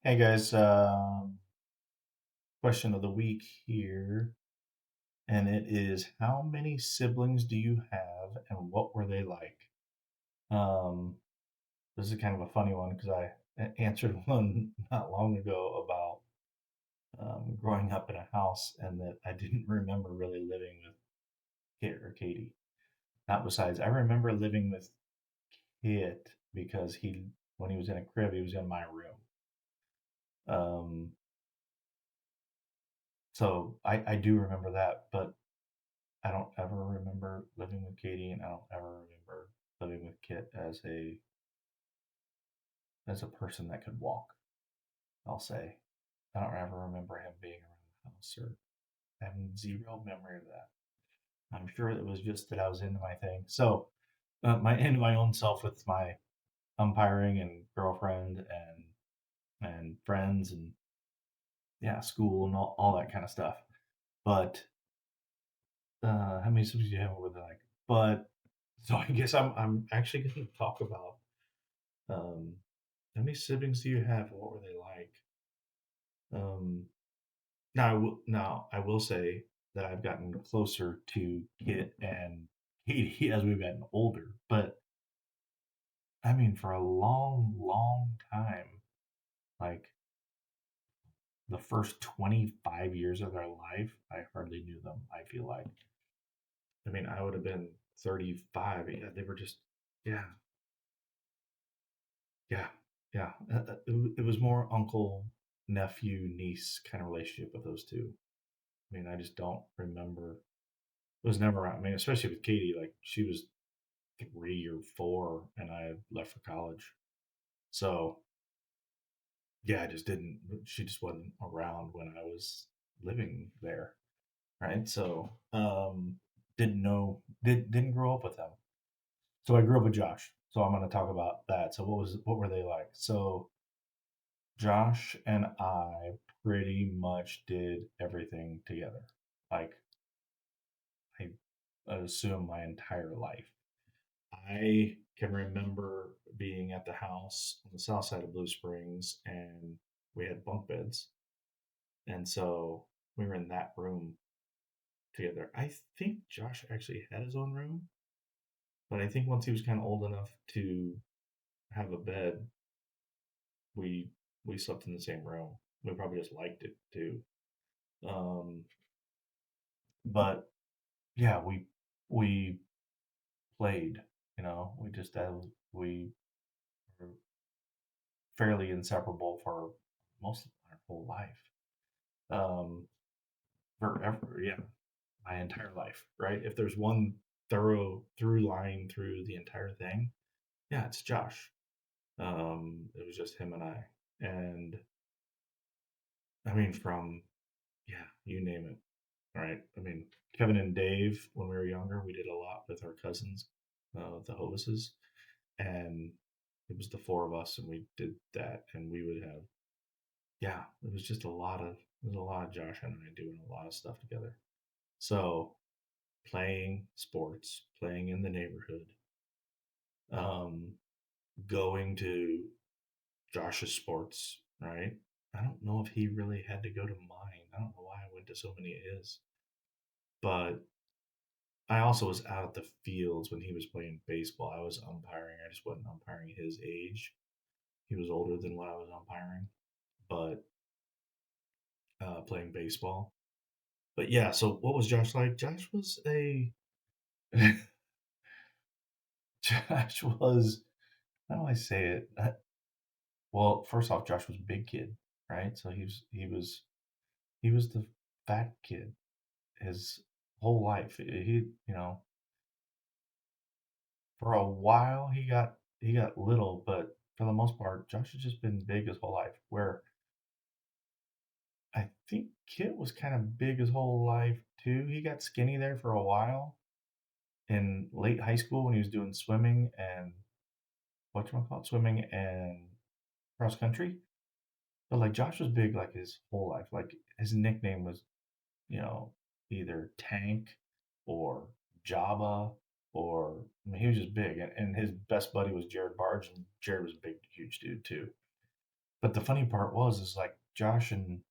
Hey guys, question of the week here, and it is how many siblings do you have and what were they like? Um, this is kind of a funny one because answered one not long ago about growing up in a house and that I didn't remember really living with Kit or Katie. Not besides, I remember living with Kit because when he was in a crib, he was in my room. Um, so I do remember that, but I don't ever remember living with Katie, and I don't ever remember living with Kit as a person that could walk. I'll say I don't ever remember him being around the house or having zero memory of that. I'm sure it was just that I was into my thing. So my into my own self with my umpiring and girlfriend and friends and yeah, school and all that kind of stuff. But how many siblings do you have over there? Like, but so I guess I'm actually going to talk about um, how many siblings do you have? And what were they like? Um, now I will say that I've gotten closer to Kit and Katie as we've gotten older. But I mean, for a long, long time, like the first 25 years of their life, I hardly knew them. I feel like. I mean, I would have been 35. Yeah, they were just, yeah, yeah, yeah. It was more uncle, nephew, niece kind of relationship with those two. I mean, I just don't remember. It was never around. I mean, especially with Katie, like she was 3 or 4, and I left for college. So yeah, I just didn't. She just wasn't around when I was living there, right? So didn't grow up with them. So I grew up with Josh. So I'm going to talk about that. So what were they like? So Josh and I pretty much did everything together. Like I assume my entire life. I can remember being at the house on the south side of Blue Springs, and we had bunk beds. And so we were in that room together. I think Josh actually had his own room, but I think once he was kind of old enough to have a bed, we we slept in the same room. We probably just liked it too. Um, but yeah, we played. We just we were fairly inseparable for most of our whole life. Um, forever, yeah, my entire life, right? If there's one thorough through line through the entire thing, yeah, it's Josh. It was just him and I, and I mean, from yeah, you name it, right? I mean, Kevin and Dave, when we were younger, we did a lot with our cousins, the Hovises, and it was the four of us, and we did that, and we would have yeah, it was just a lot of Josh and I doing a lot of stuff together. So playing sports, playing in the neighborhood, um, going to Josh's sports, right? I don't know if he really had to go to mine. I don't know why I went to so many of his, but I also was out at the fields when he was playing baseball. I was umpiring. I just wasn't umpiring his age. He was older than what I was umpiring, but playing baseball. But yeah, so what was Josh like? Josh was a Josh was how do I say it? Well, first off, Josh was a big kid, right? So he was the fat kid his whole life. For a while he got little, but for the most part, Josh has just been big his whole life. Where I think Kit was kind of big his whole life too. He got skinny there for a while in late high school when he was doing swimming and swimming and cross country. But like Josh was big like his whole life. Like his nickname was, you know, either Tank or Jabba or I mean, he was just big. And his best buddy was Jared Barge, and Jared was a big, huge dude too. But the funny part was, is like Josh and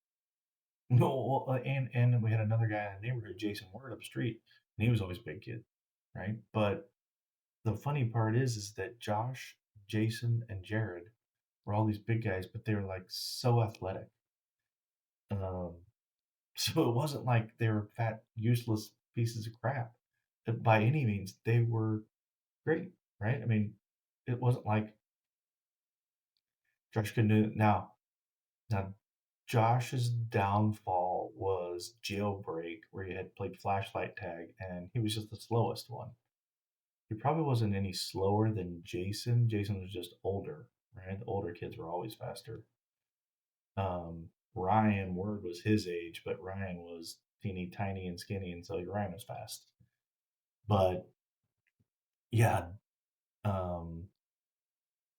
no, and we had another guy in the neighborhood, Jason Ward, up the street, and he was always a big kid, right? But the funny part is that Josh, Jason, and Jared were all these big guys, but they were like so athletic. Um, so it wasn't like they were fat, useless pieces of crap. By any means, they were great, right? I mean, it wasn't like Josh couldn't do it. Now Josh's downfall was Jailbreak, where he had played flashlight tag, and he was just the slowest one. He probably wasn't any slower than Jason. Jason was just older, right? The older kids were always faster. Ryan Word was his age, but Ryan was teeny tiny and skinny, and so Ryan was fast. But yeah, um,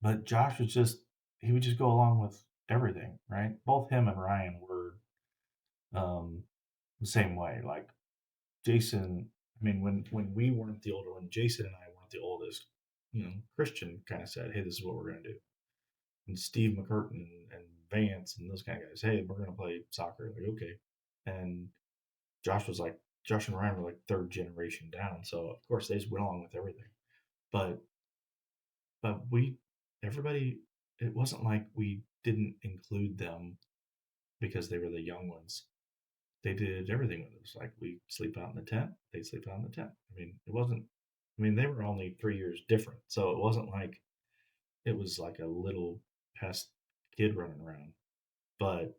but Josh was just he would just go along with everything, right? Both him and Ryan were um, the same way. Like Jason, I mean, when we weren't the older, when Jason and I weren't the oldest, Christian kind of said, "Hey, this is what we're gonna do." And Steve McCurtain and Vance and those kind of guys, "Hey, we're gonna play soccer." Like, okay. And Josh was like, Josh and Ryan were like third generation down, so of course they just went along with everything. But we, everybody, it wasn't like we didn't include them because they were the young ones. They did everything with us. Like we sleep out in the tent, they sleep out in the tent. I mean, it wasn't. I mean, they were only 3 years different, so it wasn't like it was like a little pest kid running around. But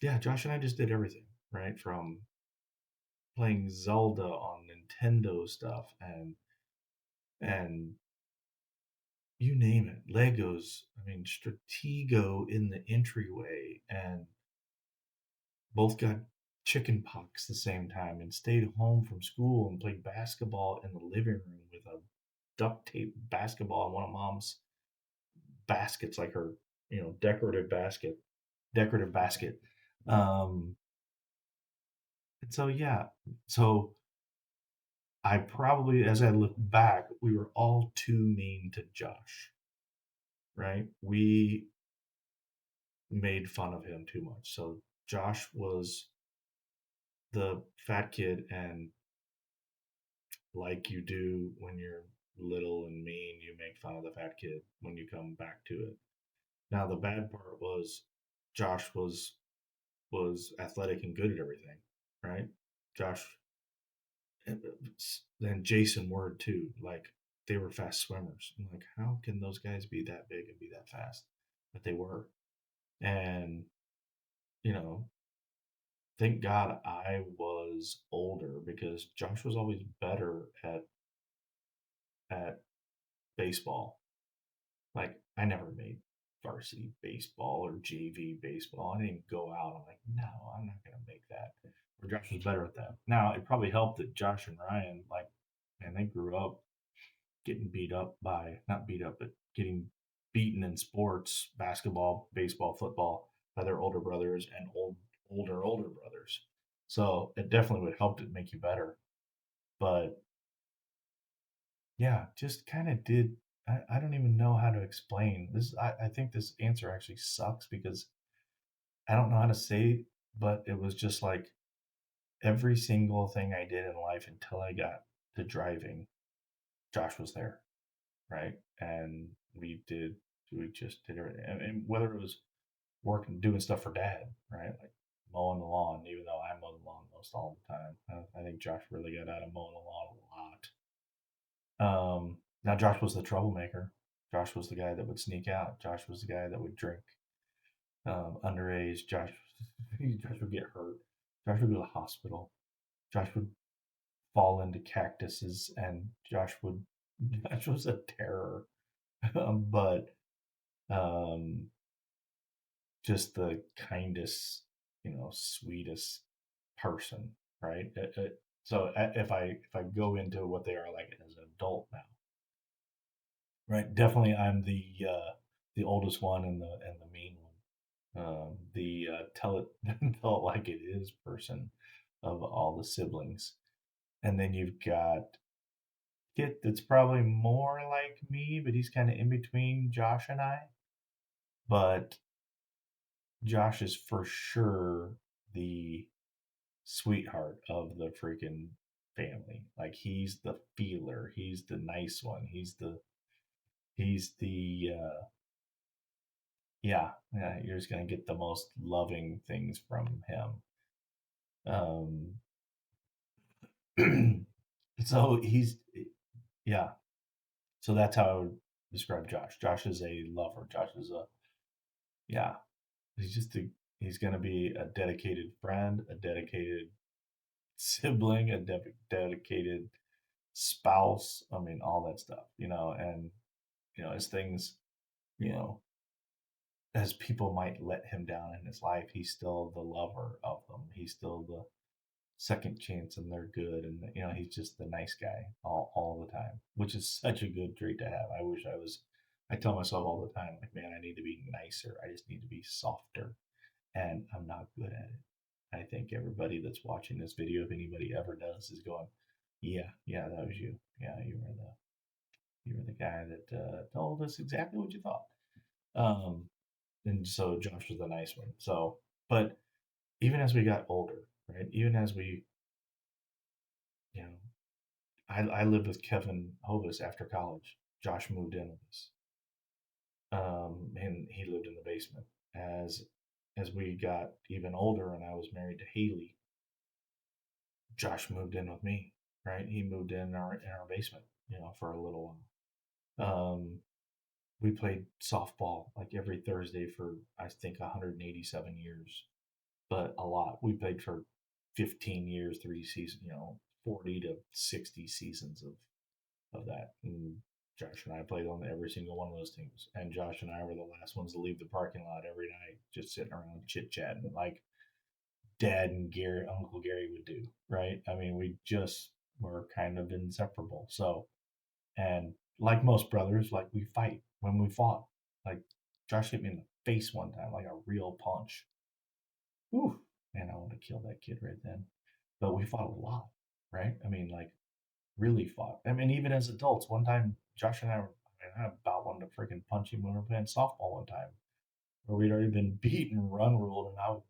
yeah, Josh and I just did everything right from playing Zelda on Nintendo stuff and you name it, Legos. I mean, Stratego in the entryway, and both got chicken pox the same time and stayed home from school and played basketball in the living room with a duct tape basketball in one of mom's baskets, like her, decorative basket. Um, and so, yeah, so I probably, as I look back, we were all too mean to Josh, right? We made fun of him too much. So Josh was the fat kid, and like you do when you're little and mean, you make fun of the fat kid when you come back to it. Now the bad part was Josh was athletic and good at everything, right? Josh and Jason were too. Like they were fast swimmers. I'm like, how can those guys be that big and be that fast? But they were. And, you know, thank God I was older because Josh was always better at baseball. Like I never made varsity baseball or JV baseball. I didn't even go out. I'm like, no, I'm not gonna make that. Or Josh was better at that. Now it probably helped that Josh and Ryan, like, and they grew up getting beat up by not beat up, but getting beaten in sports, basketball, baseball, football by their older brothers and older brothers. So it definitely would help to make you better. But yeah, just kind of did. I don't even know how to explain this. I think this answer actually sucks because I don't know how to say, but it was just like every single thing I did in life until I got to driving, Josh was there, right? And we just did everything. And whether it was working, doing stuff for dad, right? Like mowing the lawn, even though I mow the lawn most all the time. I think Josh really got out of mowing the lawn a lot. Now Josh was the troublemaker. Josh was the guy that would sneak out. Josh was the guy that would drink underage. Josh would get hurt. Josh would go to the hospital. Josh would fall into cactuses, and Josh was a terror. But um, just the kindest, sweetest person, right? So if I go into what they are like as an adult now, right? Definitely, I'm the oldest one and the mean one, the tell it tell it like it is person of all the siblings, and then you've got Kit that's probably more like me, but he's kind of in between Josh and I. but Josh is for sure the sweetheart of the freaking family. Like he's the feeler, he's the nice one, he's the yeah, yeah, you're just gonna get the most loving things from him. Um, so he's yeah. So that's how I would describe Josh. Josh is a lover. Josh is a yeah. He's just a he's gonna be a dedicated friend, a dedicated sibling, a dedicated spouse. I mean, all that stuff, and as things, you know, as people might let him down in his life, he's still the lover of them. He's still the second chance and they're good. And, he's just the nice guy all the time, which is such a good trait to have. I tell myself all the time, like, man, I need to be nicer. I just need to be softer. And I'm not good at it. I think everybody that's watching this video, if anybody ever does, is going, yeah, yeah, that was you. Yeah, you were the guy that told us exactly what you thought. Um, and so Josh was the nice one. So, but even as we got older, right? Even as we, you know, I lived with Kevin Hovis after college. Josh moved in with us, and he lived in the basement. As we got even older, and I was married to Haley, Josh moved in with me. Right? He moved in our basement, for a little while. We played softball like every Thursday for I think 187 years, but a lot. We played for 15 years, 3 seasons, 40 to 60 seasons of that. And Josh and I played on every single one of those teams. And Josh and I were the last ones to leave the parking lot every night, just sitting around chit chatting like Dad and Uncle Gary would do, right? I mean, we just were kind of inseparable. So, and like most brothers, like we fight when we fought. Like Josh hit me in the face one time, like a real punch. Whew, man, I wanted to kill that kid right then. But we fought a lot, right? I mean, like really fought. I mean, even as adults, one time Josh and I about wanted to freaking punch him when we were playing softball one time, where we'd already been beat and run ruled, and now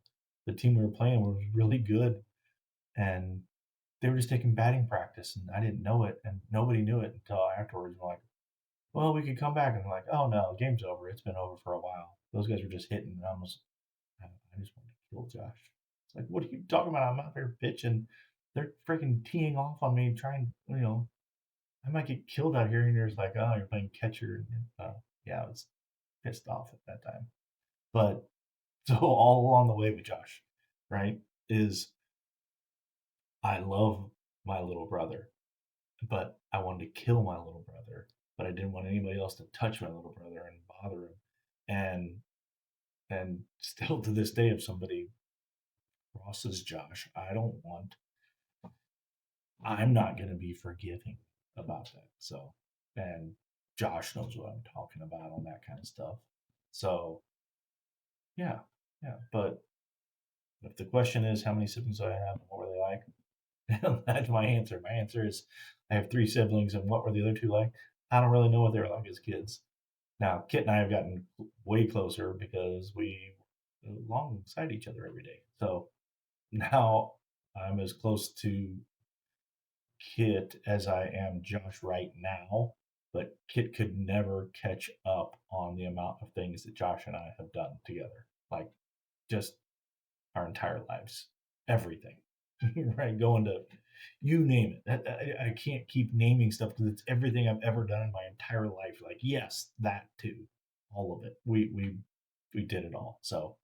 the team we were playing was really good, and they were just taking batting practice, and I didn't know it, and nobody knew it until afterwards. We're like, well, we could come back, and they're like, oh no, the game's over. It's been over for a while. Those guys were just hitting, and I just wanted to kill Josh. It's like, what are you talking about? I'm out there pitching. They're freaking teeing off on me, trying, I might get killed out here. And you're just like, oh, you're playing catcher. Yeah, I was pissed off at that time. But so all along the way with Josh, right, is I love my little brother, but I wanted to kill my little brother, but I didn't want anybody else to touch my little brother and bother him. And still to this day, if somebody crosses Josh, I'm not going to be forgiving about that. So, and Josh knows what I'm talking about on that kind of stuff. So, yeah, yeah. But if the question is how many siblings do I have and what were they like, that's my answer. My answer is I have 3 siblings, and what were the other 2 like? I don't really know what they were like as kids. Now, Kit and I have gotten way closer because we alongside each other every day. So now I'm as close to Kit as I am Josh right now, but Kit could never catch up on the amount of things that Josh and I have done together. Like just our entire lives, everything, right? Going to you name it. I can't keep naming stuff because it's everything I've ever done in my entire life. Like yes, that too, all of it. We did it all. So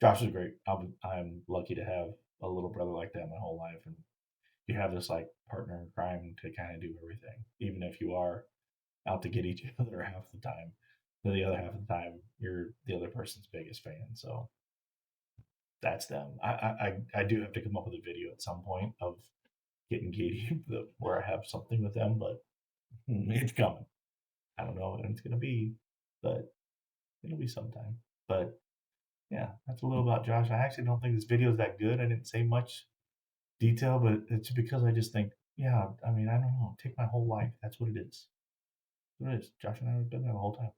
Josh is great. I'm lucky to have a little brother like that my whole life, and you have this like partner in crime to kind of do everything, even if you are out to get each other half the time. But the other half of the time, you're the other person's biggest fan. So that's them. I do have to come up with a video at some point of getting Katie where I have something with them, but it's coming. I don't know when it's gonna be, but it'll be sometime. But yeah, that's a little about Josh. I actually don't think this video is that good. I didn't say much detail, but it's because I just think, yeah, I mean, I don't know. Take my whole life. That's what it is. That's what it is. Josh and I have been there the whole time.